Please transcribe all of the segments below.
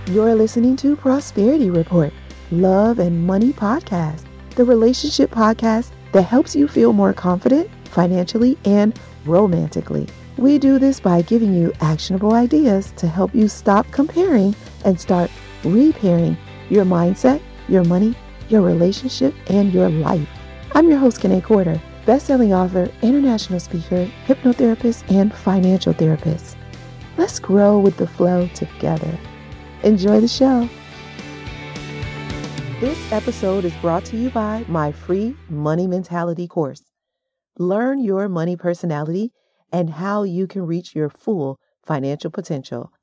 You're listening to Prosperity Report, Love and Money Podcast, the relationship podcast that helps you feel more confident financially and romantically. We do this by giving you actionable ideas to help you stop comparing and start repairing your mindset, your money, your relationship, and your life. I'm your host, Mandyy Thomas, best-selling author, international speaker, hypnotherapist, and financial therapist. Let's grow with the flow together. Enjoy the show. This episode is brought to you by my free Money Mentality course. Learn your money personality and how you can reach your full financial potential.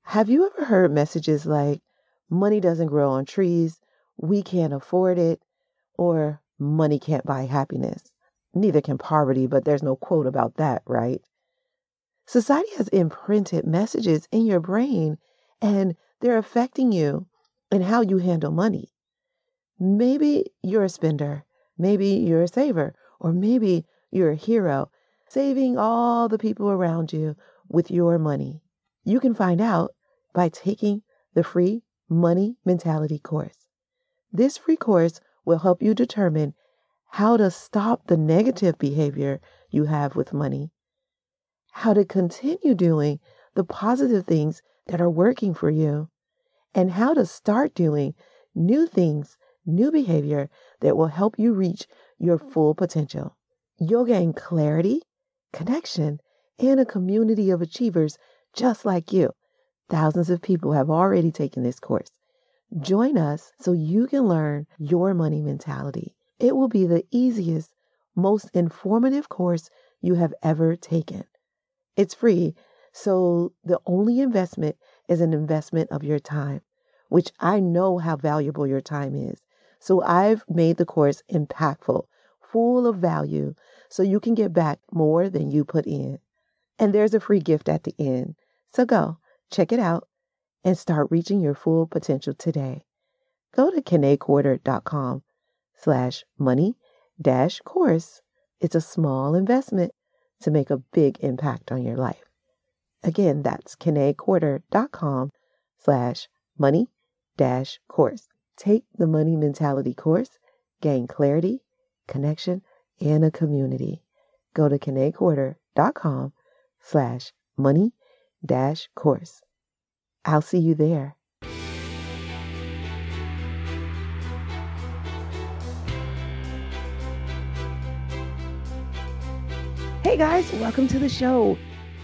Have you ever heard messages like, money doesn't grow on trees, we can't afford it, or money can't buy happiness? Neither can poverty, but there's no quote about that, right? Society has imprinted messages in your brain, and they're affecting you and how you handle money. Maybe you're a spender, maybe you're a saver, or maybe you're a hero, saving all the people around you with your money. You can find out by taking the free Money Mentality course. This free course will help you determine how to stop the negative behavior you have with money, how to continue doing the positive things that are working for you, and how to start doing new things, new behavior that will help you reach your full potential. You'll gain clarity, connection, and a community of achievers just like you. Thousands of people have already taken this course. Join us so you can learn your money mentality. It will be the easiest, most informative course you have ever taken. It's free, so the only investment is an investment of your time, which I know how valuable your time is. So I've made the course impactful, full of value, so you can get back more than you put in. And there's a free gift at the end. So go, check it out, and start reaching your full potential today. Go to KenayQuarter.com/money-course. It's a small investment to make a big impact on your life. Again, that's KenayQuarter.com/money-course. Take the Money Mentality course, gain clarity, connection, and a community. Go to KenayQuarter.com/money-course. I'll see you there. Hey guys, welcome to the show.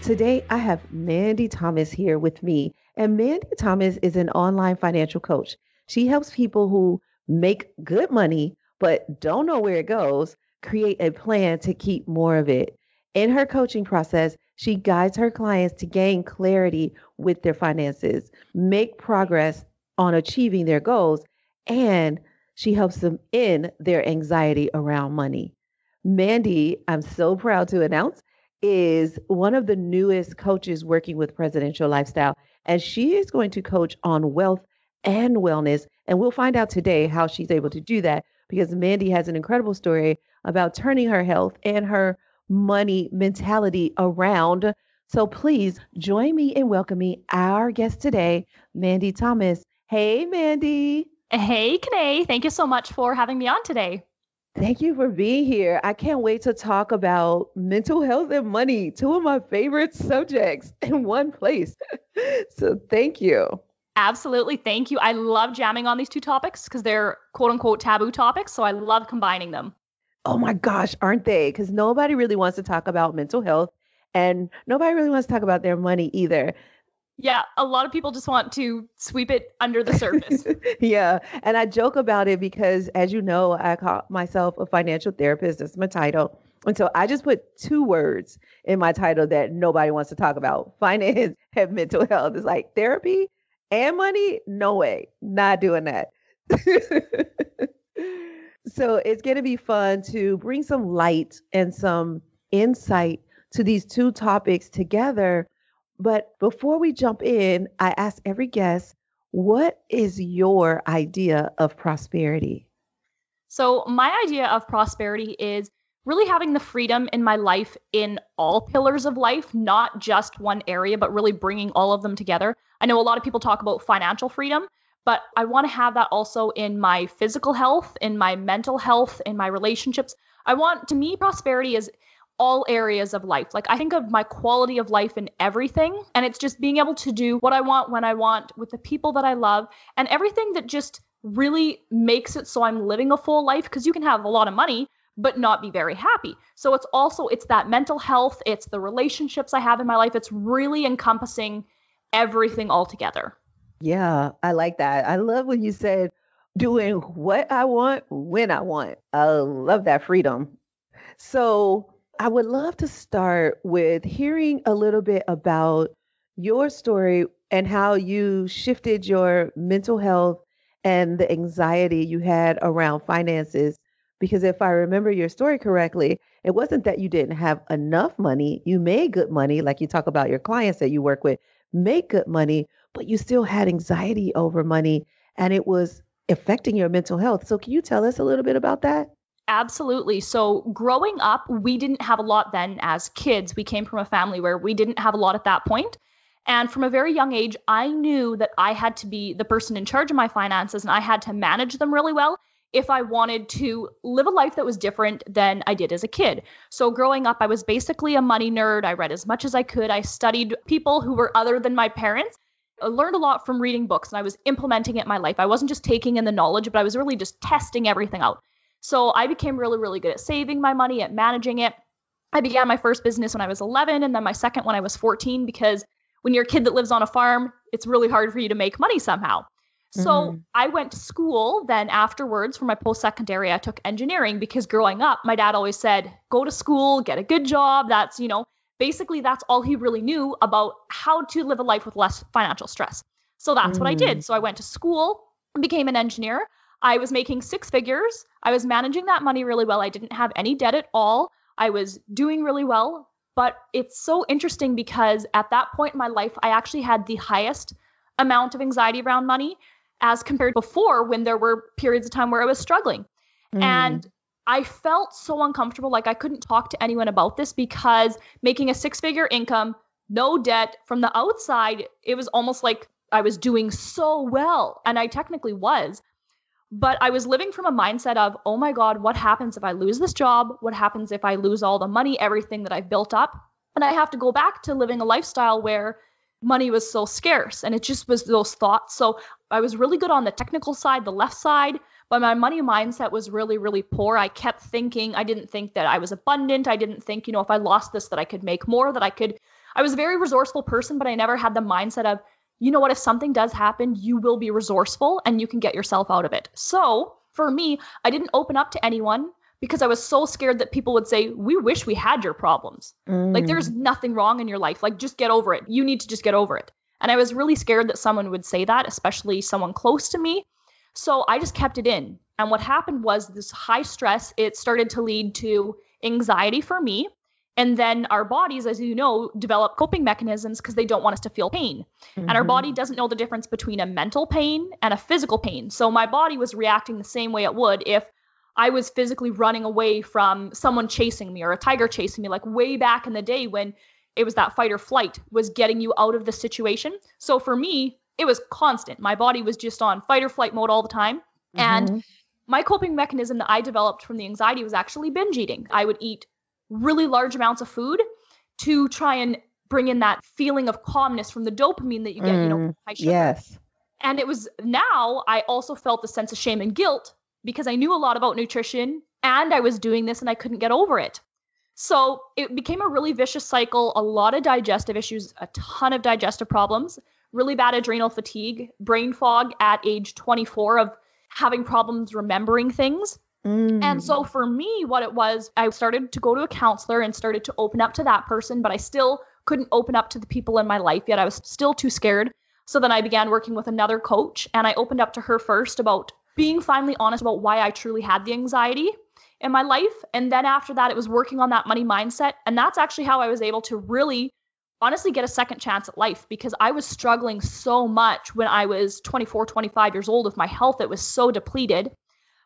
Today I have Mandyy Thomas here with me, and Mandyy Thomas is an online financial coach. She helps people who make good money but don't know where it goes create a plan to keep more of it. In her coaching process, she guides her clients to gain clarity with their finances, make progress on achieving their goals, and she helps them in their anxiety around money. Mandyy, I'm so proud to announce, is one of the newest coaches working with Presidential Lifestyle, and she is going to coach on wealth and wellness. And we'll find out today how she's able to do that, because Mandyy has an incredible story about turning her health and her money mentality around. So please join me in welcoming our guest today, Mandyy Thomas. Hey, Mandyy. Hey, Kenay. Thank you so much for having me on today. Thank you for being here. I can't wait to talk about mental health and money, two of my favorite subjects in one place. So thank you. Absolutely. Thank you. I love jamming on these two topics because they're quote unquote taboo topics. So I love combining them. Oh my gosh, aren't they? Because nobody really wants to talk about mental health and nobody really wants to talk about their money either. Yeah, a lot of people just want to sweep it under the surface. Yeah. And I joke about it because, as you know, I call myself a financial therapist. That's my title. And so I just put two words in my title that nobody wants to talk about: finance and mental health. It's like therapy and money. No way. Not doing that. So it's going to be fun to bring some light and some insight to these two topics together. But before we jump in, I ask every guest, what is your idea of prosperity? So my idea of prosperity is really having the freedom in my life in all pillars of life, not just one area, but really bringing all of them together. I know a lot of people talk about financial freedom, but I want to have that also in my physical health, in my mental health, in my relationships. To me, prosperity is all areas of life. Like I think of my quality of life in everything, and it's just being able to do what I want when I want with the people that I love, and everything that just really makes it so I'm living a full life, because you can have a lot of money but not be very happy. So it's that mental health, it's the relationships I have in my life. It's really encompassing everything all together. Yeah, I like that. I love when you said doing what I want when I want. I love that freedom. So I would love to start with hearing a little bit about your story and how you shifted your mental health and the anxiety you had around finances. Because if I remember your story correctly, it wasn't that you didn't have enough money. You made good money, like you talk about your clients that you work with, make good money, but you still had anxiety over money and it was affecting your mental health. So can you tell us a little bit about that? Absolutely. So growing up, we didn't have a lot then as kids. We came from a family where we didn't have a lot at that point. And from a very young age, I knew that I had to be the person in charge of my finances and I had to manage them really well if I wanted to live a life that was different than I did as a kid. So growing up, I was basically a money nerd. I read as much as I could. I studied people who were other than my parents. I learned a lot from reading books and I was implementing it in my life. I wasn't just taking in the knowledge, but I was really just testing everything out. So I became really, really good at saving my money, at managing it. I began my first business when I was 11 and then my second when I was 14, because when you're a kid that lives on a farm, it's really hard for you to make money somehow. So I went to school then afterwards for my post-secondary. I took engineering because growing up, my dad always said, go to school, get a good job. That's, basically that's all he really knew about how to live a life with less financial stress. So that's what I did. So I went to school and became an engineer. I was making six figures. I was managing that money really well. I didn't have any debt at all. I was doing really well. But it's so interesting because at that point in my life, I actually had the highest amount of anxiety around money as compared to before when there were periods of time where I was struggling. And I felt so uncomfortable. Like I couldn't talk to anyone about this because making a six-figure income, no debt from the outside, it was almost like I was doing so well. And I technically was. But I was living from a mindset of, oh my God, what happens if I lose this job? What happens if I lose all the money, everything that I've built up? And I have to go back to living a lifestyle where money was so scarce. And it just was those thoughts. So I was really good on the technical side, the left side, but my money mindset was really, really poor. I kept thinking, I didn't think that I was abundant. I didn't think, if I lost this, that I could make more, I was a very resourceful person, but I never had the mindset of, if something does happen, you will be resourceful and you can get yourself out of it. So for me, I didn't open up to anyone because I was so scared that people would say, we wish we had your problems. Like there's nothing wrong in your life. Like just get over it. You need to just get over it. And I was really scared that someone would say that, especially someone close to me. So I just kept it in. And what happened was this high stress, it started to lead to anxiety for me. And then our bodies, as you know, develop coping mechanisms because they don't want us to feel pain. And our body doesn't know the difference between a mental pain and a physical pain. So my body was reacting the same way it would if I was physically running away from someone chasing me or a tiger chasing me, like way back in the day when it was that fight or flight was getting you out of the situation. So for me, it was constant. My body was just on fight or flight mode all the time. And my coping mechanism that I developed from the anxiety was actually binge eating. I would eat really large amounts of food to try and bring in that feeling of calmness from the dopamine that you get, high sugar. Yes. And it was now I also felt the sense of shame and guilt because I knew a lot about nutrition and I was doing this and I couldn't get over it. So it became a really vicious cycle, a lot of digestive issues, a ton of digestive problems, really bad adrenal fatigue, brain fog at age 24 of having problems remembering things. And so for me, what it was, I started to go to a counselor and started to open up to that person, but I still couldn't open up to the people in my life yet. I was still too scared. So then I began working with another coach and I opened up to her first about being finally honest about why I truly had the anxiety in my life. And then after that, it was working on that money mindset. And that's actually how I was able to really honestly get a second chance at life because I was struggling so much when I was 24, 25 years old with my health. It was so depleted.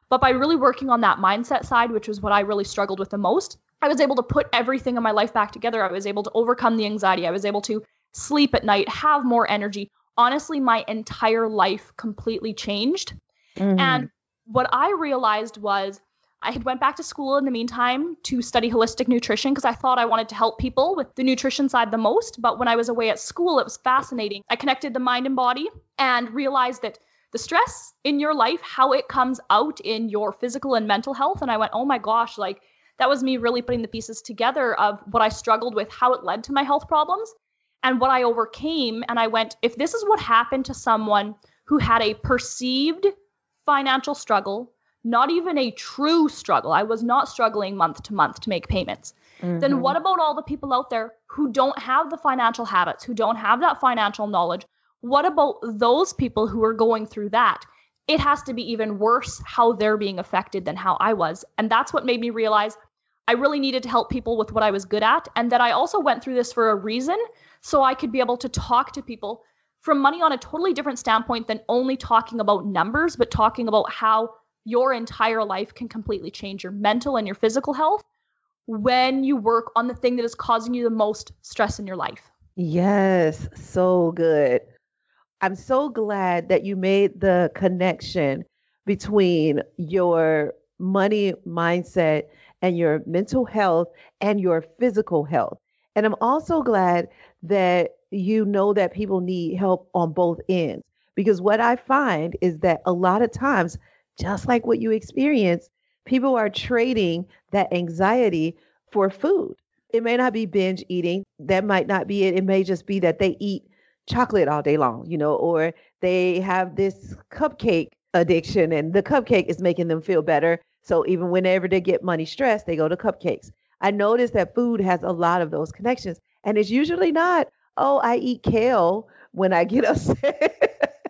But by really working on that mindset side, which was what I really struggled with the most, I was able to put everything in my life back together. I was able to overcome the anxiety. I was able to sleep at night, have more energy. Honestly, my entire life completely changed. And what I realized was I had went back to school in the meantime to study holistic nutrition because I thought I wanted to help people with the nutrition side the most. But when I was away at school, it was fascinating. I connected the mind and body and realized that the stress in your life, how it comes out in your physical and mental health. And I went, oh my gosh, like that was me really putting the pieces together of what I struggled with, how it led to my health problems and what I overcame. And I went, if this is what happened to someone who had a perceived financial struggle, not even a true struggle, I was not struggling month to month to make payments, then what about all the people out there who don't have the financial habits, who don't have that financial knowledge? What about those people who are going through that? It has to be even worse how they're being affected than how I was. And that's what made me realize I really needed to help people with what I was good at. And that I also went through this for a reason, so I could be able to talk to people from money on a totally different standpoint than only talking about numbers, but talking about how your entire life can completely change your mental and your physical health when you work on the thing that is causing you the most stress in your life. Yes, so good. I'm so glad that you made the connection between your money mindset and your mental health and your physical health. And I'm also glad that you know that people need help on both ends. Because what I find is that a lot of times, just like what you experience, people are trading that anxiety for food. It may not be binge eating. That might not be it. It may just be that they eat chocolate all day long, or they have this cupcake addiction and the cupcake is making them feel better. So even whenever they get money stressed, they go to cupcakes. I notice that food has a lot of those connections. And it's usually not, oh, I eat kale when I get upset.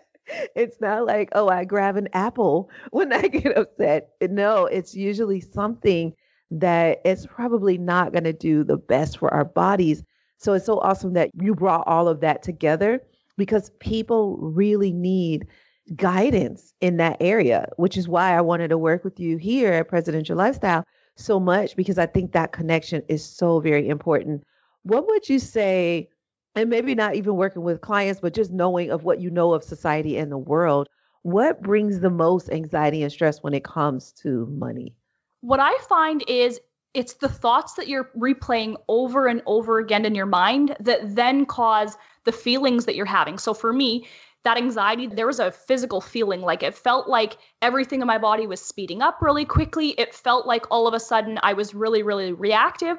It's not like, oh, I grab an apple when I get upset. No, it's usually something that it's probably not going to do the best for our bodies. So it's so awesome that you brought all of that together because people really need guidance in that area, which is why I wanted to work with you here at Presidential Lifestyle so much because I think that connection is so very important. What would you say, and maybe not even working with clients, but just knowing of what you know of society and the world, what brings the most anxiety and stress when it comes to money? What I find is it's the thoughts that you're replaying over and over again in your mind that then cause the feelings that you're having. So for me, that anxiety, there was a physical feeling, like it felt like everything in my body was speeding up really quickly. It felt like all of a sudden I was really, really reactive.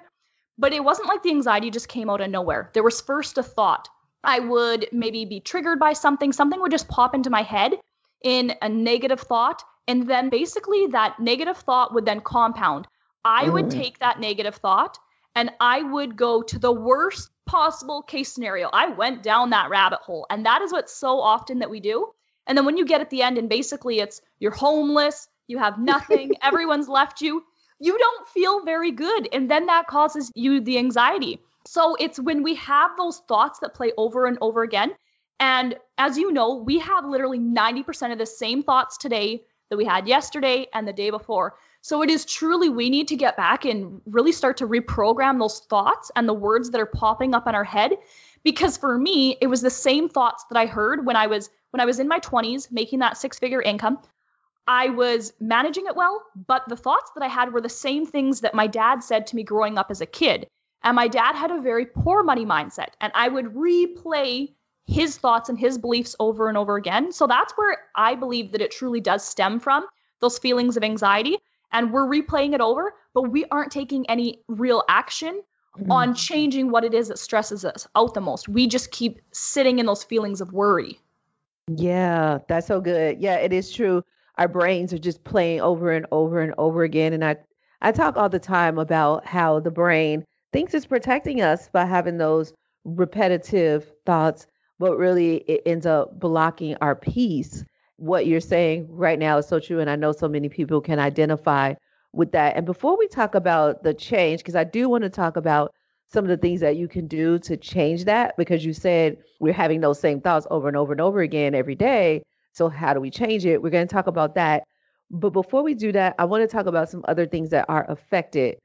But it wasn't like the anxiety just came out of nowhere. There was first a thought. I would maybe be triggered by something. Something would just pop into my head in a negative thought. And then basically that negative thought would then compound. I would take that negative thought and I would go to the worst possible case scenario. I went down that rabbit hole. And that is what's so often that we do. And then when you get at the end and basically it's you're homeless, you have nothing, everyone's left you, you don't feel very good. And then that causes you the anxiety. So it's when we have those thoughts that play over and over again. And as you know, we have literally 90% of the same thoughts today that we had yesterday and the day before. So it is truly, we need to get back and really start to reprogram those thoughts and the words that are popping up in our head. Because for me, it was the same thoughts that I heard when I was in my 20s, making that six-figure income. I was managing it well, but the thoughts that I had were the same things that my dad said to me growing up as a kid. And my dad had a very poor money mindset, and I would replay his thoughts and his beliefs over and over again. So that's where I believe that it truly does stem from, those feelings of anxiety. And we're replaying it over, but we aren't taking any real action on changing what it is that stresses us out the most. We just keep sitting in those feelings of worry. Yeah, that's so good. Yeah, it is true. Our brains are just playing over and over and over again. And I talk all the time about how the brain thinks it's protecting us by having those repetitive thoughts, but really it ends up blocking our peace. What you're saying right now is so true. And I know so many people can identify with that. And before we talk about the change, because I do want to talk about some of the things that you can do to change that, because you said we're having those same thoughts over and over and over again every day. So how do we change it? We're going to talk about that. But before we do that, I want to talk about some other things that are affected.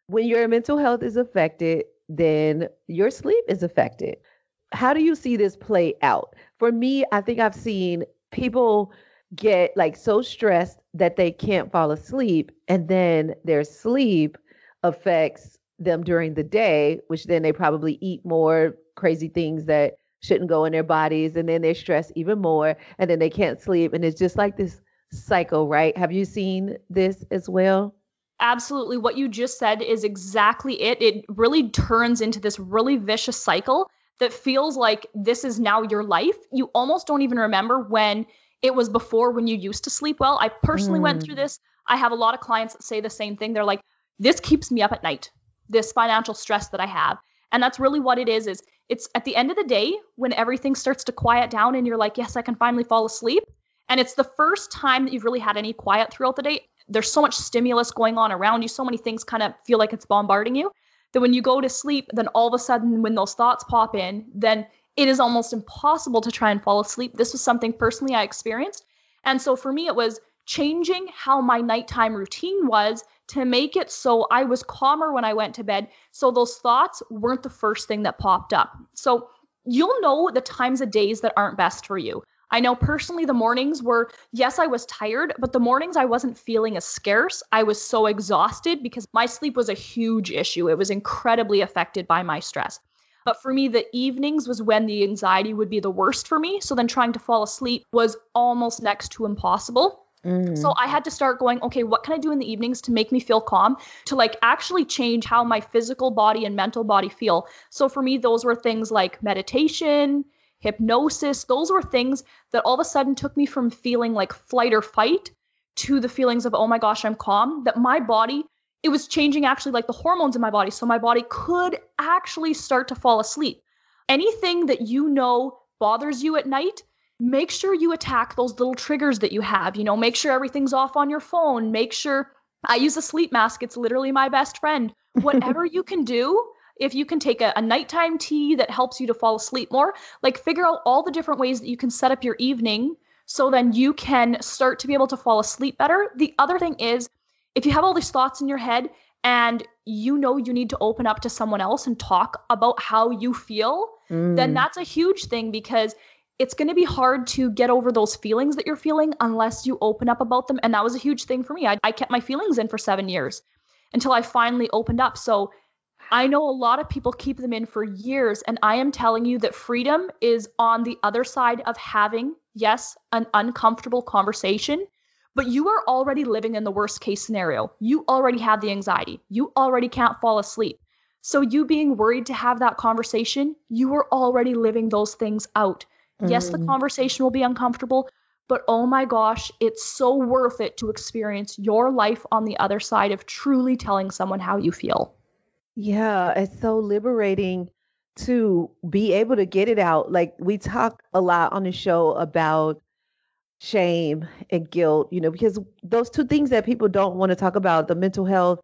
When your mental health is affected, then your sleep is affected. How do you see this play out? For me, I think I've seen people get like so stressed that they can't fall asleep, and then their sleep affects them during the day, which then they probably eat more crazy things that shouldn't go in their bodies, and then they're stressed even more, and then they can't sleep, and it's just like this cycle, right? Have you seen this as well? Absolutely. What you just said is exactly it. It really turns into this really vicious cycle that feels like this is now your life. You almost don't even remember when it was before, when you used to sleep well. I personally went through Mm. this. I have a lot of clients that say the same thing. They're like, this keeps me up at night, this financial stress that I have. And that's really what it is it's at the end of the day when everything starts to quiet down and you're like, yes, I can finally fall asleep. And it's the first time that you've really had any quiet throughout the day. There's so much stimulus going on around you. So many things kind of feel like it's bombarding you that when you go to sleep, then all of a sudden, when those thoughts pop in, then it is almost impossible to try and fall asleep. This was something personally I experienced. And so for me, it was changing how my nighttime routine was to make it so I was calmer when I went to bed. So those thoughts weren't the first thing that popped up. So you'll know the times of days that aren't best for you. I know personally the mornings were, yes, I was tired, but the mornings I wasn't feeling as scarce. I was so exhausted because my sleep was a huge issue. It was incredibly affected by my stress. But for me, the evenings was when the anxiety would be the worst for me. So then trying to fall asleep was almost next to impossible. So Mm. I had to start going, okay, what can I do in the evenings to make me feel calm, to like actually change how my physical body and mental body feel. So for me, those were things like meditation, hypnosis. Those were things that all of a sudden took me from feeling like flight or fight to the feelings of, oh my gosh, I'm calm, that my body, it was changing actually like the hormones in my body. So my body could actually start to fall asleep. Anything that you know bothers you at night, make sure you attack those little triggers that you have. Make sure everything's off on your phone. Make sure I use a sleep mask. It's literally my best friend. Whatever you can do, if you can take a nighttime tea that helps you to fall asleep more, like figure out all the different ways that you can set up your evening so then you can start to be able to fall asleep better. The other thing is, if you have all these thoughts in your head and you know you need to open up to someone else and talk about how you feel, then Mm. that's a huge thing because it's going to be hard to get over those feelings that you're feeling unless you open up about them. And that was a huge thing for me. I kept my feelings in for 7 years until I finally opened up. So I know a lot of people keep them in for years. And I am telling you that freedom is on the other side of having, yes, an uncomfortable conversation, but you are already living in the worst case scenario. You already have the anxiety. You already can't fall asleep. So you being worried to have that conversation, you are already living those things out. Yes, the Mm. conversation will be uncomfortable, but oh my gosh, it's so worth it to experience your life on the other side of truly telling someone how you feel. Yeah, it's so liberating to be able to get it out. Like we talk a lot on the show about shame and guilt, because those two things that people don't want to talk about, the mental health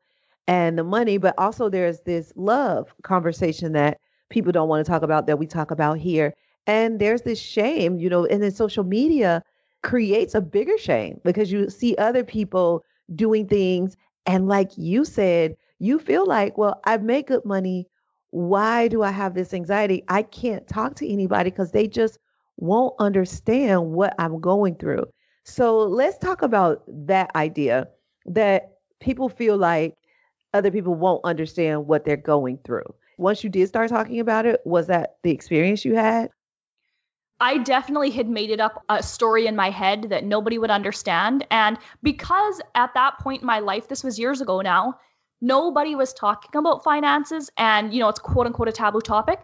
and the money, but also there's this love conversation that people don't want to talk about that we talk about here. And there's this shame, and then social media creates a bigger shame because you see other people doing things. And like you said, you feel like, well, I've made good money. Why do I have this anxiety? I can't talk to anybody because they just won't understand what I'm going through. So let's talk about that idea that people feel like other people won't understand what they're going through. Once you did start talking about it, was that the experience you had? I definitely had made it up a story in my head that nobody would understand. And because at that point in my life, this was years ago now, nobody was talking about finances and, it's quote unquote a taboo topic.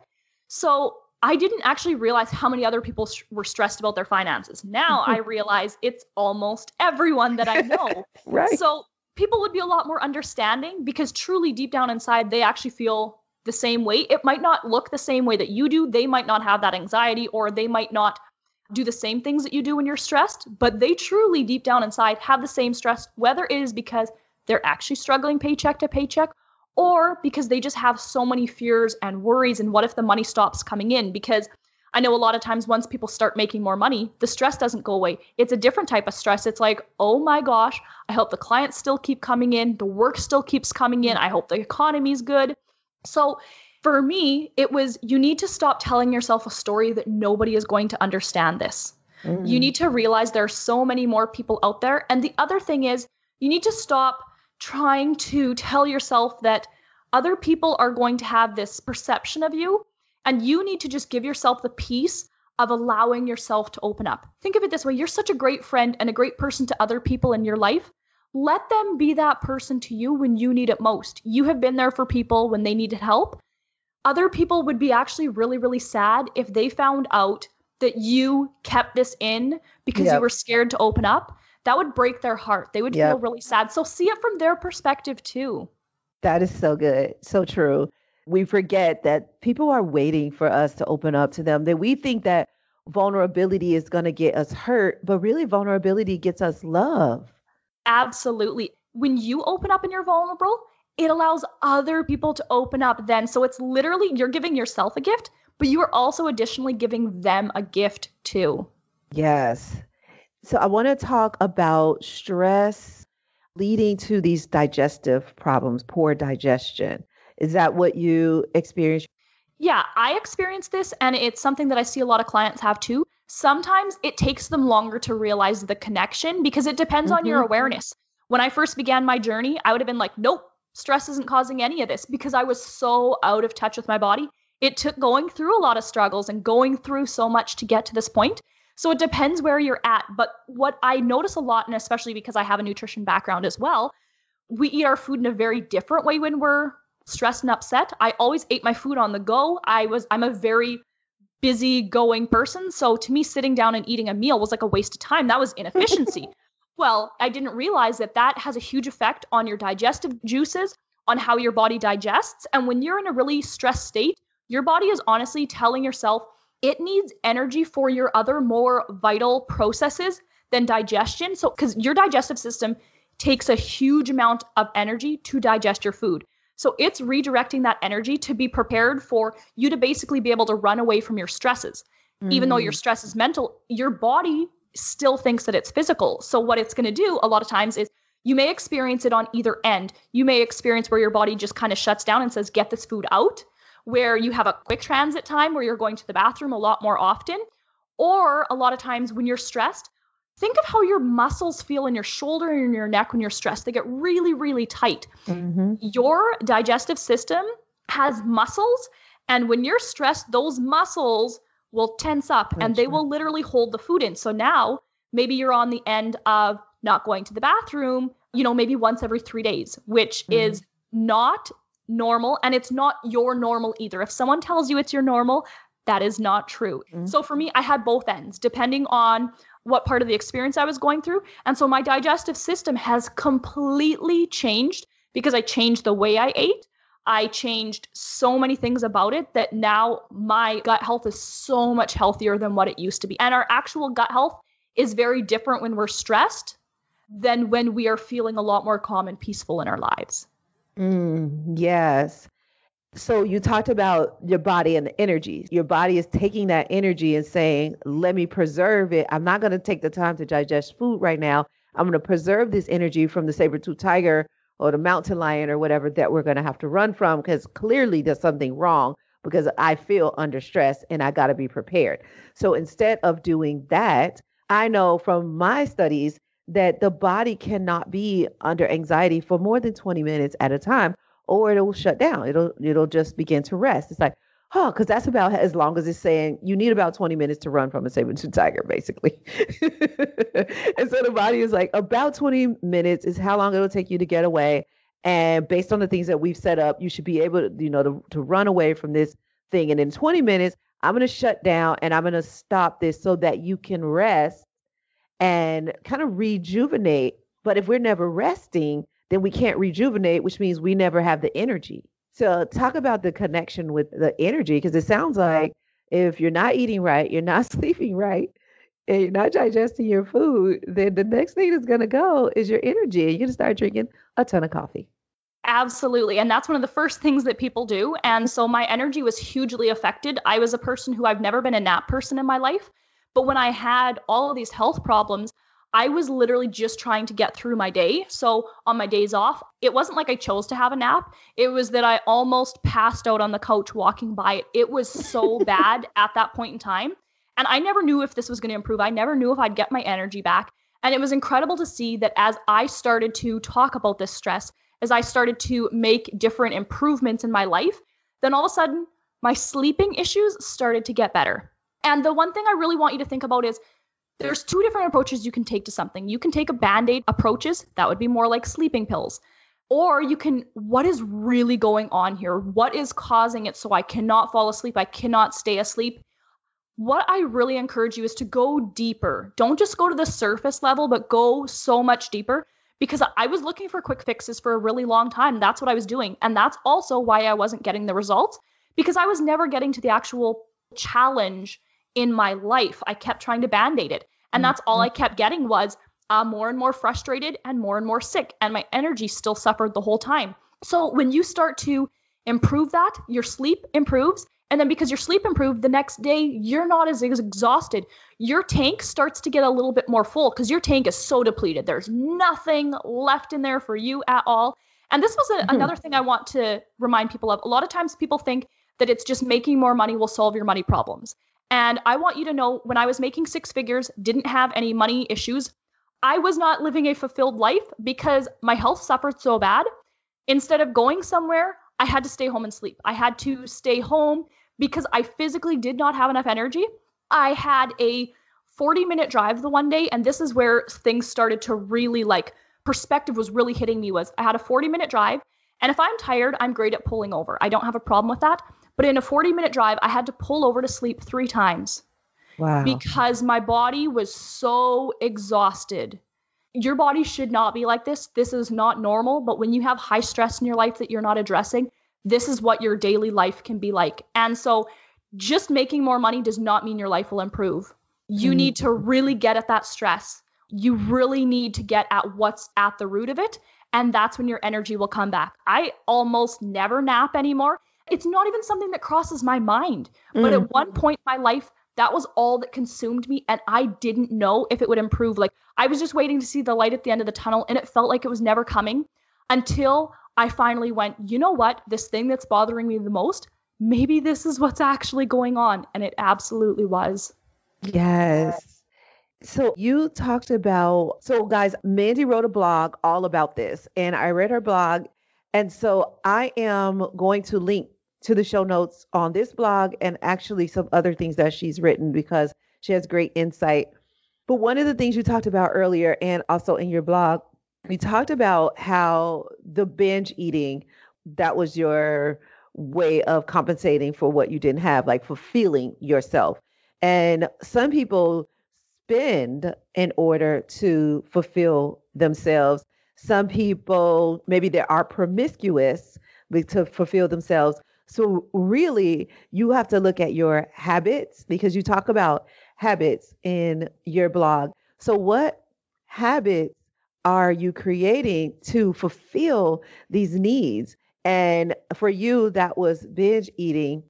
So I didn't actually realize how many other people were stressed about their finances. Now I realize it's almost everyone that I know. Right. So people would be a lot more understanding because truly deep down inside, they actually feel the same way. It might not look the same way that you do. They might not have that anxiety or they might not do the same things that you do when you're stressed, but they truly deep down inside have the same stress, whether it is because they're actually struggling paycheck to paycheck or because they just have so many fears and worries and what if the money stops coming in? Because I know a lot of times once people start making more money, the stress doesn't go away. It's a different type of stress. It's like, oh my gosh, I hope the clients still keep coming in. The work still keeps coming in. I hope the economy's good. So for me, it was, you need to stop telling yourself a story that nobody is going to understand this. You need to realize there are so many more people out there. And the other thing is, you need to stop trying to tell yourself that other people are going to have this perception of you. And you need to just give yourself the peace of allowing yourself to open up. Think of it this way. You're such a great friend and a great person to other people in your life. Let them be that person to you when you need it most. You have been there for people when they needed help. Other people would be actually really, really sad if they found out that you kept this in because you were scared to open up. That would break their heart. They would feel really sad. So see it from their perspective too. That is so good. So true. We forget that people are waiting for us to open up to them, that we think that vulnerability is going to get us hurt, but really vulnerability gets us love. Absolutely. When you open up and you're vulnerable, it allows other people to open up then. So it's literally, you're giving yourself a gift, but you are also additionally giving them a gift too. Yes. So I want to talk about stress leading to these digestive problems, poor digestion. Is that what you experienced? Yeah, I experienced this, and it's something that I see a lot of clients have too. Sometimes it takes them longer to realize the connection because it depends on your awareness. When I first began my journey, I would have been like, nope, stress isn't causing any of this because I was so out of touch with my body. It took going through a lot of struggles and going through so much to get to this point. So it depends where you're at. But what I notice a lot, and especially because I have a nutrition background as well, we eat our food in a very different way when we're stressed and upset. I always ate my food on the go. I'm a very busy going person. So to me, sitting down and eating a meal was like a waste of time. That was inefficiency. Well, I didn't realize that that has a huge effect on your digestive juices, on how your body digests. And when you're in a really stressed state, your body is honestly telling yourself it needs energy for your other more vital processes than digestion. So, because your digestive system takes a huge amount of energy to digest your food. So it's redirecting that energy to be prepared for you to basically be able to run away from your stresses. Even though your stress is mental, your body still thinks that it's physical. So what it's going to do a lot of times is you may experience it on either end. You may experience where your body just kind of shuts down and says, get this food out, where you have a quick transit time where you're going to the bathroom a lot more often. Or a lot of times when you're stressed, think of how your muscles feel in your shoulder and in your neck when you're stressed. They get really, really tight. Your digestive system has muscles. And when you're stressed, those muscles will tense up and they will literally hold the food in. So now maybe you're on the end of not going to the bathroom, maybe once every 3 days, which is not normal. And it's not your normal either. If someone tells you it's your normal, that is not true. So for me, I had both ends depending on what part of the experience I was going through. And so my digestive system has completely changed because I changed the way I ate. I changed so many things about it that now my gut health is so much healthier than what it used to be. And our actual gut health is very different when we're stressed than when we are feeling a lot more calm and peaceful in our lives. Yes. So you talked about your body and the energy. Your body is taking that energy and saying, let me preserve it. I'm not going to take the time to digest food right now. I'm going to preserve this energy from the saber-tooth tiger or the mountain lion or whatever that we're going to have to run from, because clearly there's something wrong because I feel under stress and I got to be prepared. So instead of doing that, I know from my studies that the body cannot be under anxiety for more than 20 minutes at a time, or it will shut down. It'll just begin to rest. It's like, because that's about as long as it's saying you need about 20 minutes to run from a saber-tooth tiger, basically. And so the body is like, about 20 minutes is how long it'll take you to get away. And based on the things that we've set up, you should be able to run away from this thing. And in 20 minutes, I'm going to shut down and I'm going to stop this so that you can rest and kind of rejuvenate. But if we're never resting, then we can't rejuvenate, which means we never have the energy. So talk about the connection with the energy, because it sounds like if you're not eating right, you're not sleeping right, and you're not digesting your food, then the next thing that's going to go is your energy. You're going to start drinking a ton of coffee. Absolutely. And that's one of the first things that people do. And so my energy was hugely affected. I was a person who I've never been a nap person in my life. But when I had all of these health problems, I was literally just trying to get through my day. So on my days off, it wasn't like I chose to have a nap. It was that I almost passed out on the couch walking by it. It was so bad at that point in time. And I never knew if this was going to improve. I never knew if I'd get my energy back. And it was incredible to see that as I started to talk about this stress, as I started to make different improvements in my life, then all of a sudden my sleeping issues started to get better. And the one thing I really want you to think about is there's two different approaches you can take to something. You can take a Band-Aid approaches, that would be more like sleeping pills. Or you can, what is really going on here? What is causing it so I cannot fall asleep? I cannot stay asleep. What I really encourage you is to go deeper. Don't just go to the surface level, but go so much deeper. Because I was looking for quick fixes for a really long time. That's what I was doing. And that's also why I wasn't getting the results, because I was never getting to the actual challenge in my life. I kept trying to Band-Aid it. And that's all I kept getting was more and more frustrated and more sick. And my energy still suffered the whole time. So when you start to improve that, your sleep improves. And then because your sleep improved, the next day, you're not as exhausted. Your tank starts to get a little bit more full because your tank is so depleted. There's nothing left in there for you at all. And this was another thing I want to remind people of. A lot of times people think that it's just making more money will solve your money problems. And I want you to know, when I was making six figures, didn't have any money issues, I was not living a fulfilled life because my health suffered so bad. Instead of going somewhere, I had to stay home and sleep. I had to stay home because I physically did not have enough energy. I had a 40-minute drive the one day, and this is where things started to really, perspective was really hitting me, was I had a 40-minute drive, and if I'm tired, I'm great at pulling over. I don't have a problem with that. But in a 40-minute drive, I had to pull over to sleep 3 times. Wow. Because my body was so exhausted. Your body should not be like this. This is not normal. But when you have high stress in your life that you're not addressing, this is what your daily life can be like. And so just making more money does not mean your life will improve. You need to really get at that stress. You really need to get at what's at the root of it. And that's when your energy will come back. I almost never nap anymore. It's not even something that crosses my mind. But at one point in my life, that was all that consumed me. And I didn't know if it would improve. I was just waiting to see the light at the end of the tunnel. And it felt like it was never coming until I finally went, you know what? This thing that's bothering me the most, maybe this is what's actually going on. And it absolutely was. Yes. So you talked about, guys, Mandyy wrote a blog all about this, and I read her blog. And so I am going to link to the show notes on this blog and actually some other things that she's written because she has great insight. But one of the things you talked about earlier and also in your blog, we talked about how the binge eating, that was your way of compensating for what you didn't have, like fulfilling yourself. And some people spend in order to fulfill themselves. Some people, maybe they are promiscuous to fulfill themselves. So really, you have to look at your habits because you talk about habits in your blog. So what habits are you creating to fulfill these needs? And for you, that was binge eating.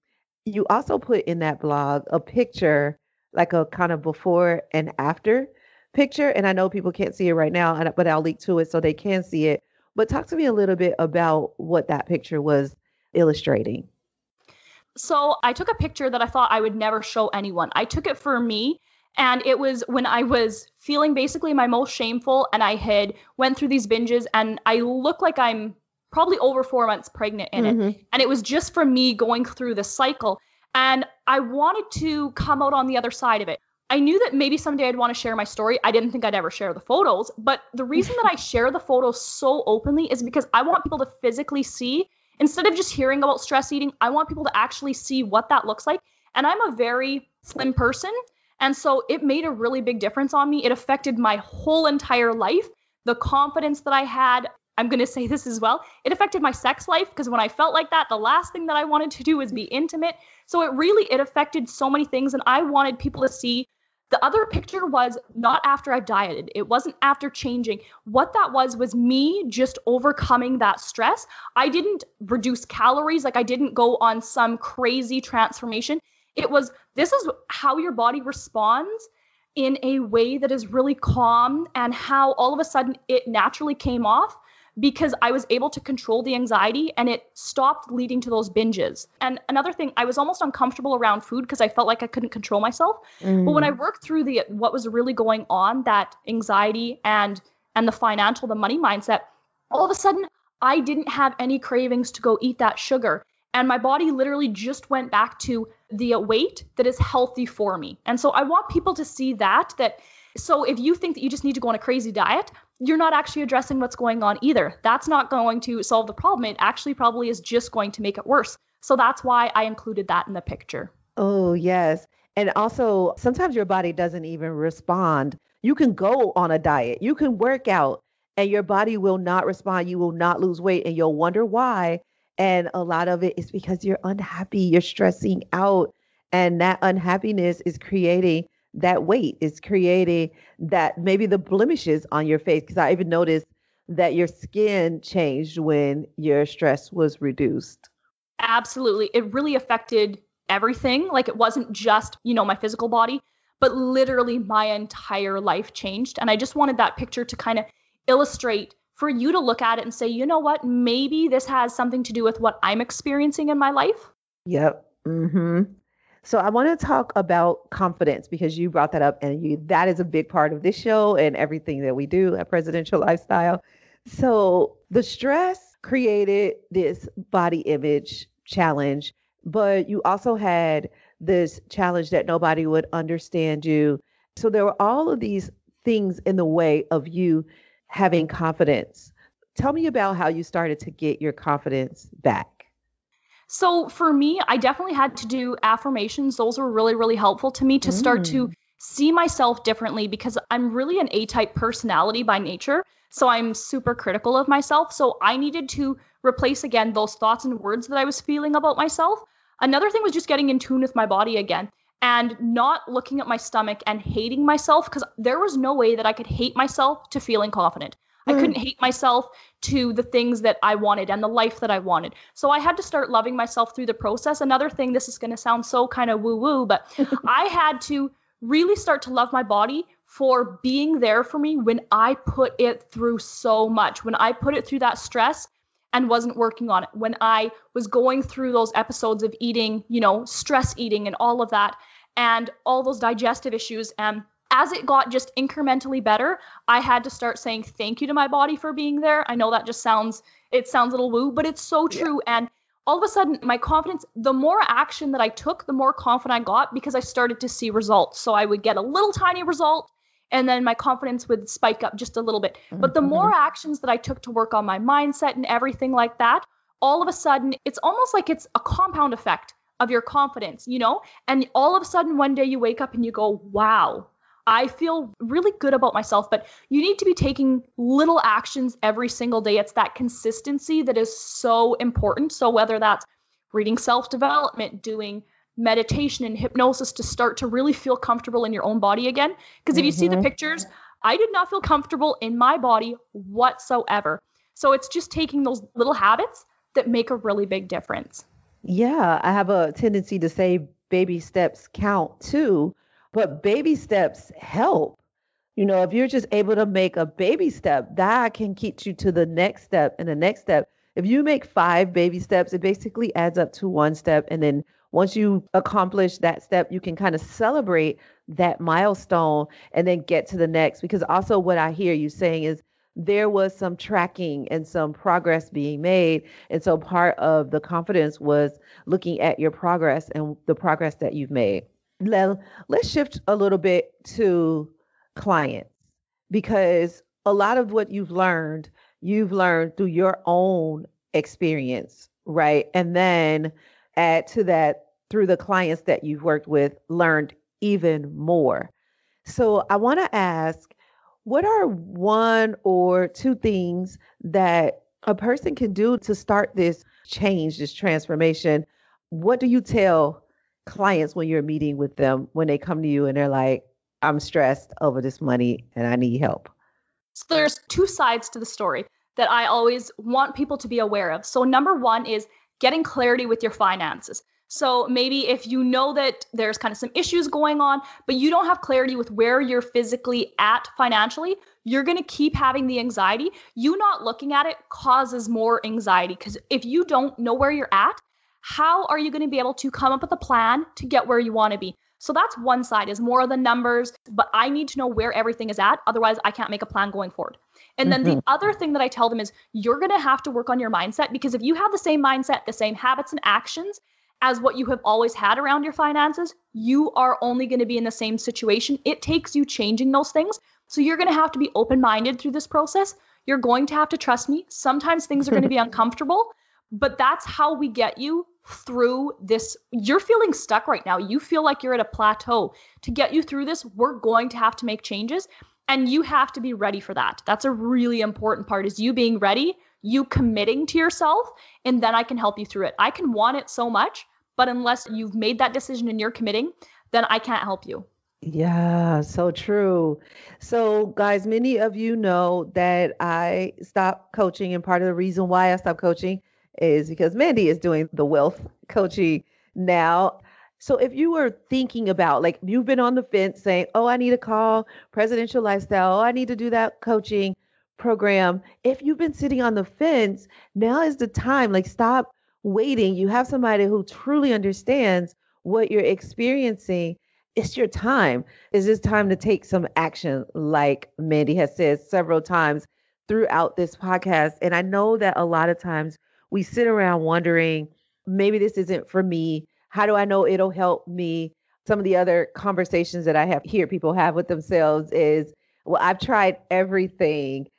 You also put in that blog a picture, like a kind of before and after picture. And I know people can't see it right now, but I'll link to it so they can see it. But talk to me a little bit about what that picture was illustrating. So I took a picture that I thought I would never show anyone. I took it for me. And it was when I was feeling basically my most shameful, and I had went through these binges, and I look like I'm probably over 4 months pregnant in it. And it was just from me going through the cycle. And I wanted to come out on the other side of it. I knew that maybe someday I'd want to share my story. I didn't think I'd ever share the photos. But the reason that I share the photos so openly is because I want people to physically see, instead of just hearing about stress eating, I want people to actually see what that looks like. And I'm a very slim person. And so it made a really big difference on me. It affected my whole entire life. The confidence that I had, I'm going to say this as well, it affected my sex life because when I felt like that, the last thing that I wanted to do was be intimate. So it affected so many things. And I wanted people to see The other picture was not after I dieted. It wasn't after changing. What that was me just overcoming that stress. I didn't reduce calories. Like I didn't go on some crazy transformation. It was, this is how your body responds in a way that is really calm, and how all of a sudden it naturally came off because I was able to control the anxiety and it stopped leading to those binges. And another thing, I was almost uncomfortable around food because I felt like I couldn't control myself. But when I worked through what was really going on, that anxiety and the financial, the money mindset, all of a sudden I didn't have any cravings to go eat that sugar. And my body literally just went back to the weight that is healthy for me. And so I want people to see that so if you think that you just need to go on a crazy diet, you're not actually addressing what's going on either. That's not going to solve the problem. It actually probably is just going to make it worse. So that's why I included that in the picture. Oh, yes. And also, sometimes your body doesn't even respond. You can go on a diet, you can work out, and your body will not respond. You will not lose weight, and you'll wonder why. And a lot of it is because you're unhappy, you're stressing out, and that unhappiness is creating that weight, is creating that maybe the blemishes on your face. Because I even noticed that your skin changed when your stress was reduced. Absolutely. It really affected everything. Like it wasn't just, my physical body, but literally my entire life changed. And I just wanted that picture to kind of illustrate for you to look at it and say, you know what, maybe this has something to do with what I'm experiencing in my life. Yep. So I want to talk about confidence because you brought that up, and that is a big part of this show and everything that we do at Presidential Lifestyle. So the stress created this body image challenge, but you also had this challenge that nobody would understand you. So there were all of these things in the way of you having confidence. Tell me about how you started to get your confidence back. So for me, I definitely had to do affirmations. Those were really, really helpful to me to start to see myself differently, because I'm really an A-type personality by nature. So I'm super critical of myself. So I needed to replace again those thoughts and words that I was feeling about myself. Another thing was just getting in tune with my body again and not looking at my stomach and hating myself, because there was no way that I could hate myself to feeling confident. I couldn't hate myself to the things that I wanted and the life that I wanted. So I had to start loving myself through the process. Another thing, this is going to sound so kind of woo-woo, but I had to really start to love my body for being there for me when I put it through so much, when I put it through that stress and wasn't working on it, when I was going through those episodes of eating, stress eating and all of that, and all those digestive issues. And as it got just incrementally better, I had to start saying thank you to my body for being there. I know that just sounds a little woo, but it's so true. Yeah. And all of a sudden, my confidence, the more action that I took, the more confident I got, because I started to see results. So I would get a little tiny result, and then my confidence would spike up just a little bit. But the more actions that I took to work on my mindset and everything like that, all of a sudden, it's almost like it's a compound effect of your confidence, And all of a sudden, one day you wake up and you go, wow, I feel really good about myself. But you need to be taking little actions every single day. It's that consistency that is so important. So whether that's reading self-development, doing meditation and hypnosis to start to really feel comfortable in your own body again. Because if you see the pictures, I did not feel comfortable in my body whatsoever. So it's just taking those little habits that make a really big difference. Yeah, I have a tendency to say baby steps count too. But baby steps help. If you're just able to make a baby step, that can get you to the next step and the next step. If you make 5 baby steps, it basically adds up to 1 step. And then once you accomplish that step, you can kind of celebrate that milestone and then get to the next. Because also what I hear you saying is there was some tracking and some progress being made. And so part of the confidence was looking at your progress and the progress that you've made. Let's shift a little bit to clients, because a lot of what you've learned through your own experience, right? And then add to that through the clients that you've worked with, learned even more. So I want to ask, what are 1 or 2 things that a person can do to start this change, this transformation? What do you tell clients when you're meeting with them, when they come to you and they're like, I'm stressed over this money and I need help? So there's two sides to the story that I always want people to be aware of. So number one is getting clarity with your finances. So maybe if you know that there's kind of some issues going on, but you don't have clarity with where you're physically at financially, you're going to keep having the anxiety. You not looking at it causes more anxiety, because if you don't know where you're at, how are you going to be able to come up with a plan to get where you want to be? So that's one side, is more of the numbers, but I need to know where everything is at. Otherwise, I can't make a plan going forward. And then the other thing that I tell them is you're going to have to work on your mindset, because if you have the same mindset, the same habits and actions as what you have always had around your finances, you are only going to be in the same situation. It takes you changing those things. So you're going to have to be open-minded through this process. You're going to have to trust me. Sometimes things are going to be uncomfortable, but that's how we get you through this. You're feeling stuck right now. You feel like you're at a plateau. To get you through this, we're going to have to make changes, and you have to be ready for that. That's a really important part, is you being ready, you committing to yourself, and then I can help you through it. I can want it so much, but unless you've made that decision and you're committing, then I can't help you. Yeah, so true. So, guys, many of you know that I stopped coaching, and part of the reason why I stopped coaching is because Mandy is doing the wealth coaching now. So, if you were thinking about, like, you've been on the fence saying, oh, I need to call Presidential Lifestyle, oh, I need to do that coaching program. If you've been sitting on the fence, now is the time. Like, stop waiting. You have somebody who truly understands what you're experiencing. It's your time. It's just time to take some action, like Mandy has said several times throughout this podcast. And I know that a lot of times we sit around wondering, maybe this isn't for me. How do I know it'll help me? Some of the other conversations that I have hear people have with themselves is, well, I've tried everything,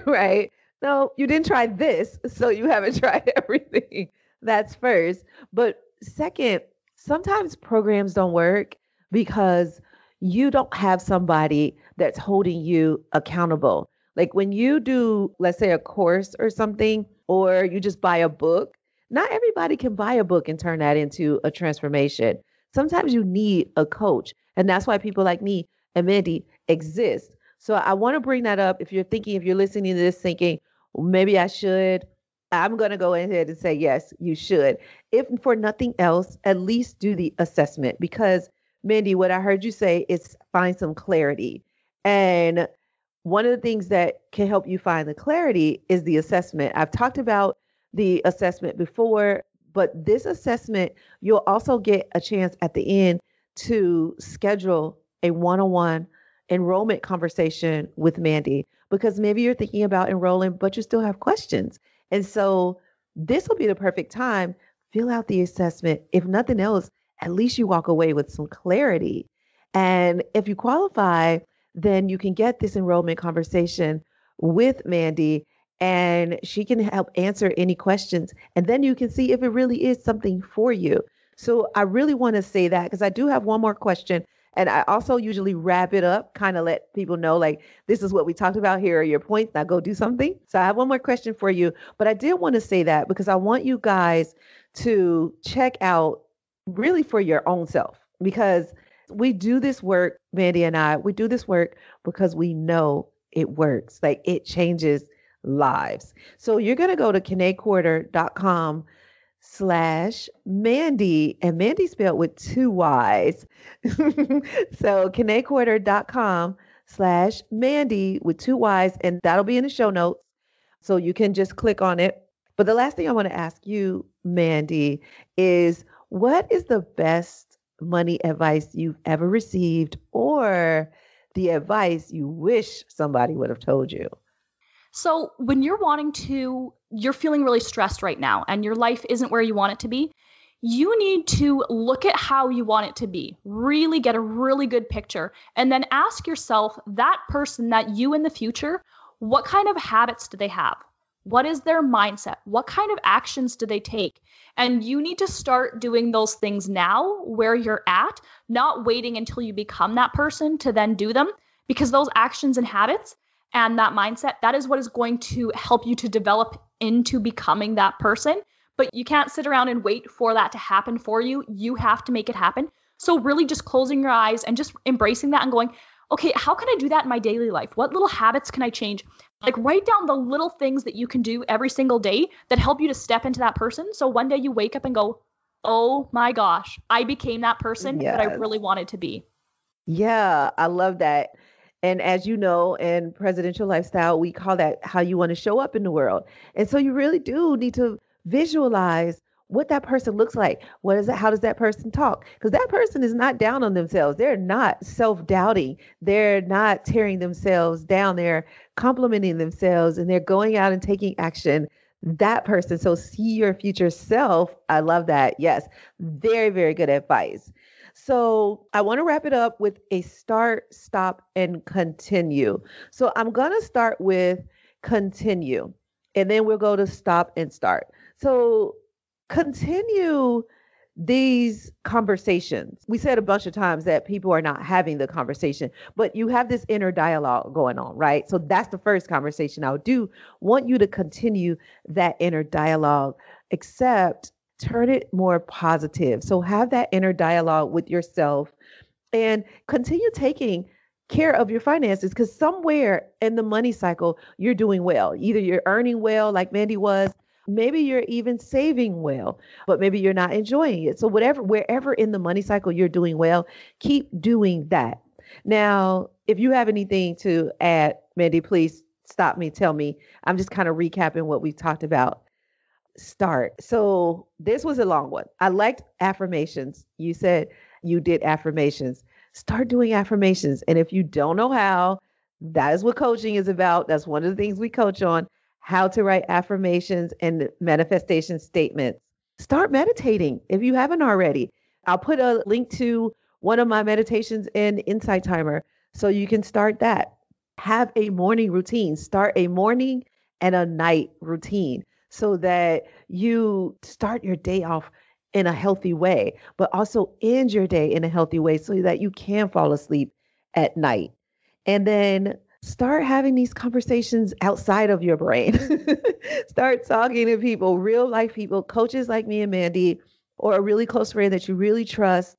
right? No, you didn't try this, so you haven't tried everything. That's first. But second, sometimes programs don't work because you don't have somebody that's holding you accountable. Like when you do, let's say, a course or something, or you just buy a book, not everybody can buy a book and turn that into a transformation. Sometimes you need a coach. And that's why people like me and Mandy exist. So I want to bring that up. If you're thinking, if you're listening to this thinking, well, maybe I should, I'm going to go ahead and say, yes, you should. If for nothing else, at least do the assessment, because Mandy, what I heard you say is find some clarity. And one of the things that can help you find the clarity is the assessment. I've talked about the assessment before, but this assessment, you'll also get a chance at the end to schedule a one-on-one enrollment conversation with Mandy, because maybe you're thinking about enrolling, but you still have questions. And so this will be the perfect time. Fill out the assessment. If nothing else, at least you walk away with some clarity. And if you qualify, then you can get this enrollment conversation with Mandy, and she can help answer any questions. And then you can see if it really is something for you. So I really want to say that, because I do have one more question. And I also usually wrap it up, kind of let people know, like, this is what we talked about. Here are your points. Now go do something. So I have one more question for you. But I did want to say that because I want you guys to check out really for your own self, because we do this work, Mandy and I, we do this work because we know it works. Like, it changes lives. So you're going to go to KeneQuarter.com/Mandy, and Mandy spelled with 2 Y's. So KeneQuarter.com/Mandy with 2 Y's, and that'll be in the show notes. So you can just click on it. But the last thing I want to ask you, Mandy, is what is the best money advice you've ever received, or the advice you wish somebody would have told you? So when you're feeling really stressed right now and your life isn't where you want it to be, you need to look at how you want it to be, really get a really good picture, and then ask yourself, that person, that you in the future, what kind of habits do they have? What is their mindset? What kind of actions do they take? And you need to start doing those things now where you're at, not waiting until you become that person to then do them, because those actions and habits and that mindset, that is what is going to help you to develop into becoming that person. But you can't sit around and wait for that to happen for you. You have to make it happen. So really just closing your eyes and just embracing that and going, okay, how can I do that in my daily life? What little habits can I change? Like write down the little things that you can do every single day that help you to step into that person. So one day you wake up and go, oh my gosh, I became that person that I Yes. really wanted to be. Yeah, I love that. And as you know, in presidential lifestyle, we call that how you want to show up in the world. And so you really do need to visualize what that person looks like. What is it? How does that person talk? Because that person is not down on themselves. They're not self-doubting. They're not tearing themselves down. They're complimenting themselves and they're going out and taking action. That person. So see your future self. I love that. Yes. Very, very good advice. So I want to wrap it up with a start, stop, and continue. So I'm going to start with continue, and then we'll go to stop and start. So continue these conversations. We said a bunch of times that people are not having the conversation, but you have this inner dialogue going on, right? So that's the first conversation. I do want you to continue that inner dialogue, except turn it more positive. So have that inner dialogue with yourself and continue taking care of your finances, because somewhere in the money cycle, you're doing well. Either you're earning well, like Mandy was, maybe you're even saving well, but maybe you're not enjoying it. So wherever in the money cycle you're doing well, keep doing that. Now, if you have anything to add, Mandy, please stop me, tell me. I'm just kind of recapping what we've talked about. Start. So this was a long one. I liked affirmations. You said you did affirmations. Start doing affirmations. And if you don't know how, that is what coaching is about. That's one of the things we coach on, how to write affirmations and manifestation statements. Start meditating if you haven't already. I'll put a link to one of my meditations in Insight Timer so you can start that. Have a morning routine. Start a morning and a night routine so that you start your day off in a healthy way, but also end your day in a healthy way so that you can fall asleep at night. And then start having these conversations outside of your brain. Start talking to people, real life people, coaches like me and Mandy, or a really close friend that you really trust.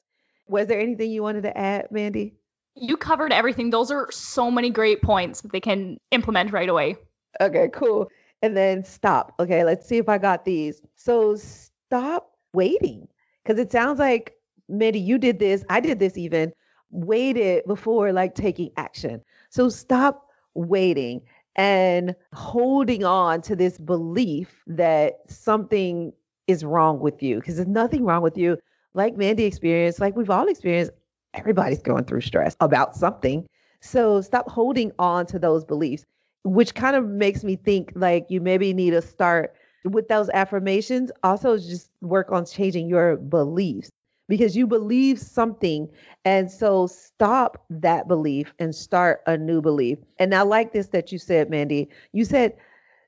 Was there anything you wanted to add, Mandy? You covered everything. Those are so many great points that they can implement right away. Okay, cool. And then stop. Okay, let's see if I got these. So stop waiting, because it sounds like, Mandy, you did this. I did this even. Waited before like taking action. So stop waiting and holding on to this belief that something is wrong with you, because there's nothing wrong with you. Like Mandy experienced, like we've all experienced, everybody's going through stress about something. So stop holding on to those beliefs, which kind of makes me think like you maybe need to start with those affirmations. Also, just work on changing your beliefs, because you believe something. And so stop that belief and start a new belief. And I like this that you said, Mandy. You said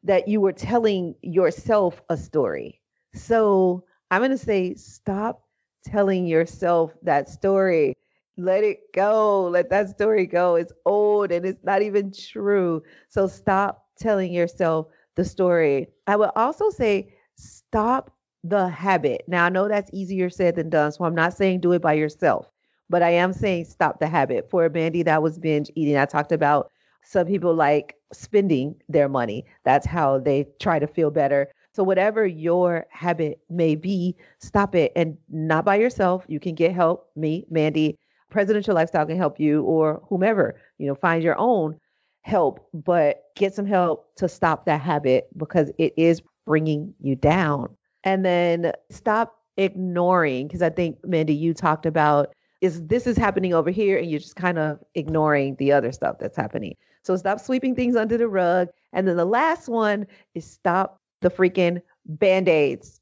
that you were telling yourself a story. So I'm going to say, stop telling yourself that story. Let it go. Let that story go. It's old and it's not even true. So stop telling yourself the story. I would also say, stop the habit. Now, I know that's easier said than done, so I'm not saying do it by yourself, but I am saying stop the habit. For Mandy, that was binge eating. I talked about some people like spending their money. That's how they try to feel better. So whatever your habit may be, stop it, and not by yourself. You can get help. Me, Mandy, Presidential Lifestyle can help you, or whomever, find your own help, but get some help to stop that habit because it is bringing you down. And then stop ignoring, because I think, Mandy, you talked about this is happening over here and you're just kind of ignoring the other stuff that's happening. So stop sweeping things under the rug. And then the last one is stop the freaking Band-Aids.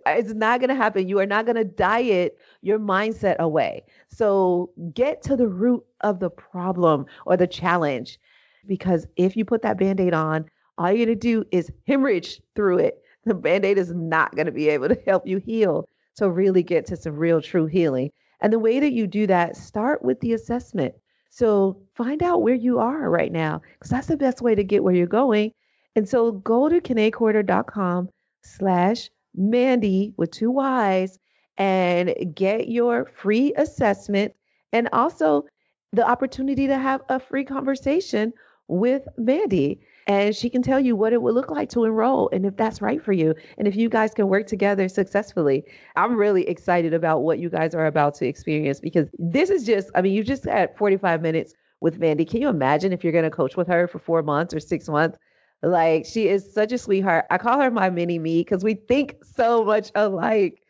It's not going to happen. You are not going to diet your mindset away. So get to the root of the problem or the challenge, because if you put that Band-Aid on, all you're going to do is hemorrhage through it. The Band-Aid is not going to be able to help you heal. So really get to some real true healing. And the way that you do that, start with the assessment. So find out where you are right now, because that's the best way to get where you're going. And so go to KeneCorder.com/Mandy with 2 Y's and get your free assessment and also the opportunity to have a free conversation with Mandy. And she can tell you what it would look like to enroll and if that's right for you. And if you guys can work together successfully. I'm really excited about what you guys are about to experience because this is just, I mean, you just had 45 minutes with Mandy. Can you imagine if you're going to coach with her for 4 months or 6 months? Like, she is such a sweetheart. I call her my mini me because we think so much alike.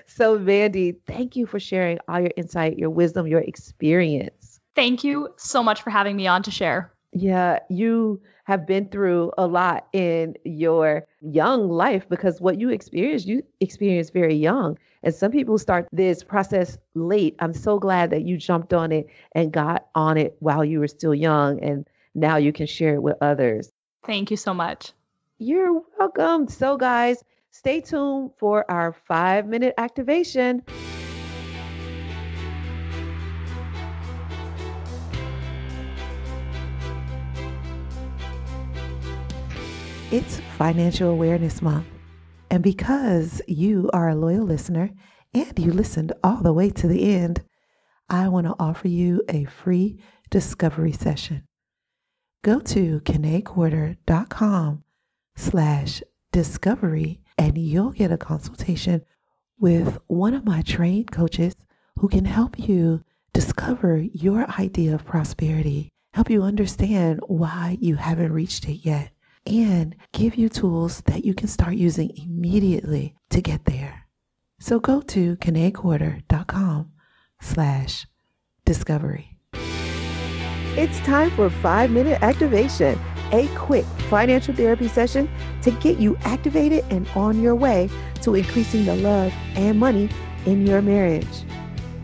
So, Mandy, thank you for sharing all your insight, your wisdom, your experience. Thank you so much for having me on to share. Yeah, you have been through a lot in your young life because what you experienced very young. And some people start this process late. I'm so glad that you jumped on it and got on it while you were still young. And now you can share it with others. Thank you so much. You're welcome. So, guys, stay tuned for our 5-minute activation. It's Financial Awareness Month. And because you are a loyal listener and you listened all the way to the end, I want to offer you a free discovery session. Go to KeneQuarter.com/discovery and you'll get a consultation with one of my trained coaches who can help you discover your idea of prosperity, help you understand why you haven't reached it yet, and give you tools that you can start using immediately to get there. So go to KeneQuarter.com/discovery. It's time for 5-minute activation, a quick financial therapy session to get you activated and on your way to increasing the love and money in your marriage.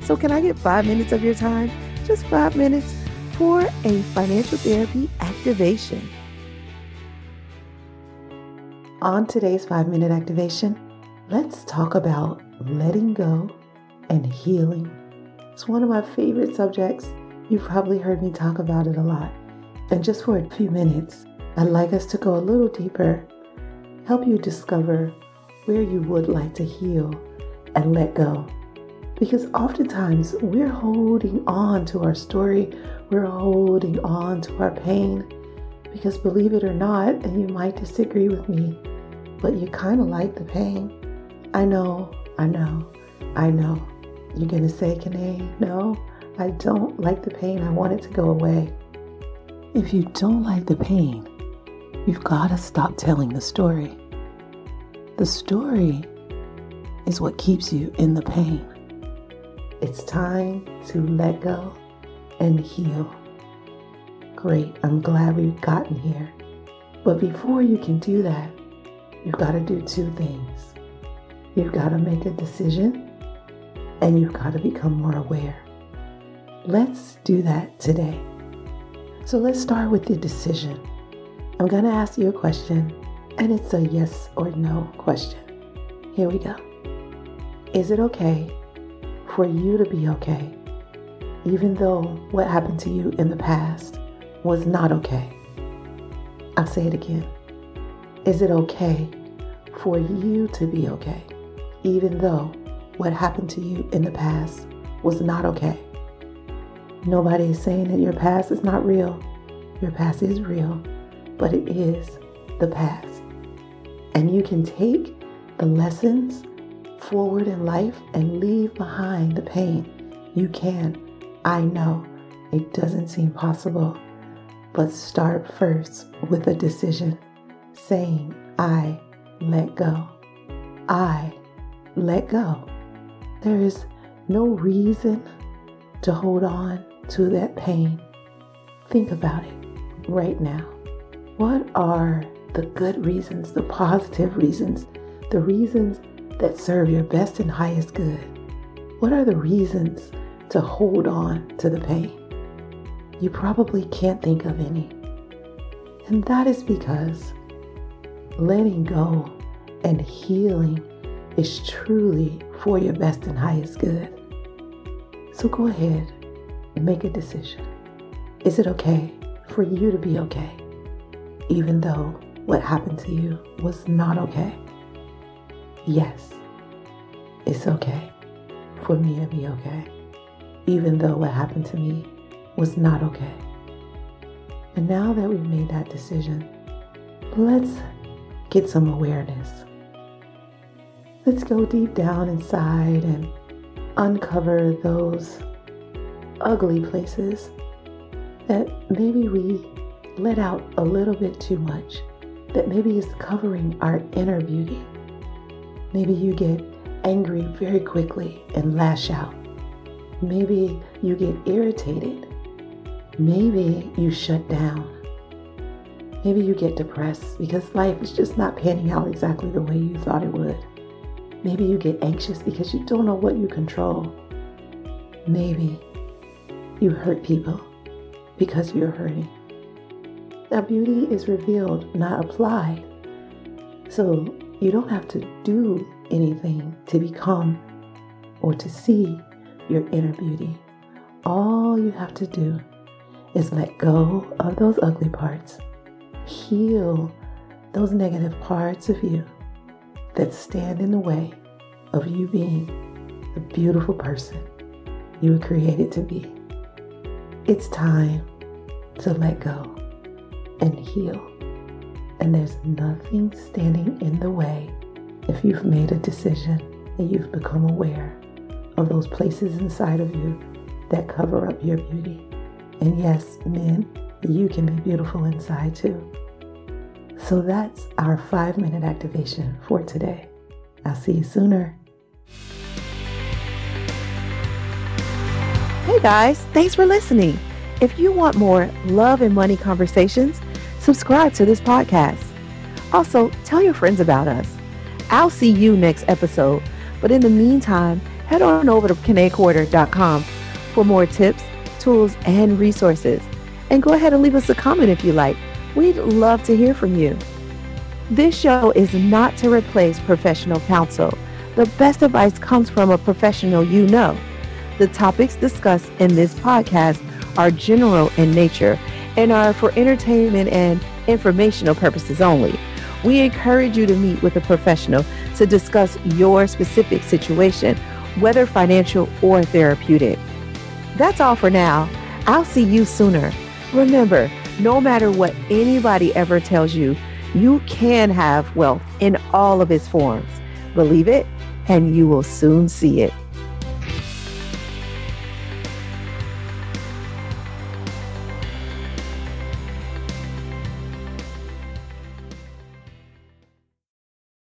So can I get 5 minutes of your time? Just 5 minutes for a financial therapy activation. On today's 5-minute activation, let's talk about letting go and healing. It's one of my favorite subjects. You've probably heard me talk about it a lot. And just for a few minutes, I'd like us to go a little deeper, help you discover where you would like to heal and let go. Because oftentimes we're holding on to our story, we're holding on to our pain. Because believe it or not, and you might disagree with me, but you kind of like the pain. I know. You're going to say, Kene, no, I don't like the pain. I want it to go away. If you don't like the pain, you've got to stop telling the story. The story is what keeps you in the pain. It's time to let go and heal. Great, I'm glad we've gotten here. But before you can do that, you've got to do two things. You've got to make a decision and you've got to become more aware. Let's do that today. So let's start with the decision. I'm going to ask you a question and it's a yes or no question. Here we go. Is it okay for you to be okay, even though what happened to you in the past was not okay? I'll say it again. Is it okay for you to be okay, even though what happened to you in the past was not okay? Nobody is saying that your past is not real. Your past is real, but it is the past. And you can take the lessons forward in life and leave behind the pain. You can. I know it doesn't seem possible, but start first with a decision saying, I let go. I let go. There is no reason to hold on to that pain. Think about it right now. What are the good reasons, the positive reasons, the reasons that serve your best and highest good? What are the reasons to hold on to the pain? You probably can't think of any. And that is because letting go and healing is truly for your best and highest good. So go ahead and make a decision. Is it okay for you to be okay, even though what happened to you was not okay? Yes. it's okay for me to be okay, even though what happened to me was not okay. And now that we've made that decision, let's get some awareness. Let's go deep down inside and uncover those ugly places that maybe we let out a little bit too much, that maybe is covering our inner beauty. Maybe you get angry very quickly and lash out. Maybe you get irritated. Maybe you shut down. Maybe you get depressed because life is just not panning out exactly the way you thought it would. Maybe you get anxious because you don't know what you control. Maybe you hurt people because you're hurting. Now, beauty is revealed, not applied. So you don't have to do anything to become or to see your inner beauty. All you have to do is let go of those ugly parts. Heal those negative parts of you that stand in the way of you being the beautiful person you were created to be. It's time to let go and heal. And there's nothing standing in the way if you've made a decision and you've become aware of those places inside of you that cover up your beauty. And yes, men, you can be beautiful inside too. So that's our 5-minute activation for today. I'll see you sooner. Hey guys, thanks for listening. If you want more love and money conversations, subscribe to this podcast. Also, tell your friends about us. I'll see you next episode. But in the meantime, head on over to KeneQuarter.com for more tips, tools, and resources. And go ahead and leave us a comment if you like. We'd love to hear from you. This show is not to replace professional counsel. The best advice comes from a professional you know. The topics discussed in this podcast are general in nature and are for entertainment and informational purposes only. We encourage you to meet with a professional to discuss your specific situation, whether financial or therapeutic. That's all for now. I'll see you sooner. Remember, no matter what anybody ever tells you, you can have wealth in all of its forms. Believe it, and you will soon see it.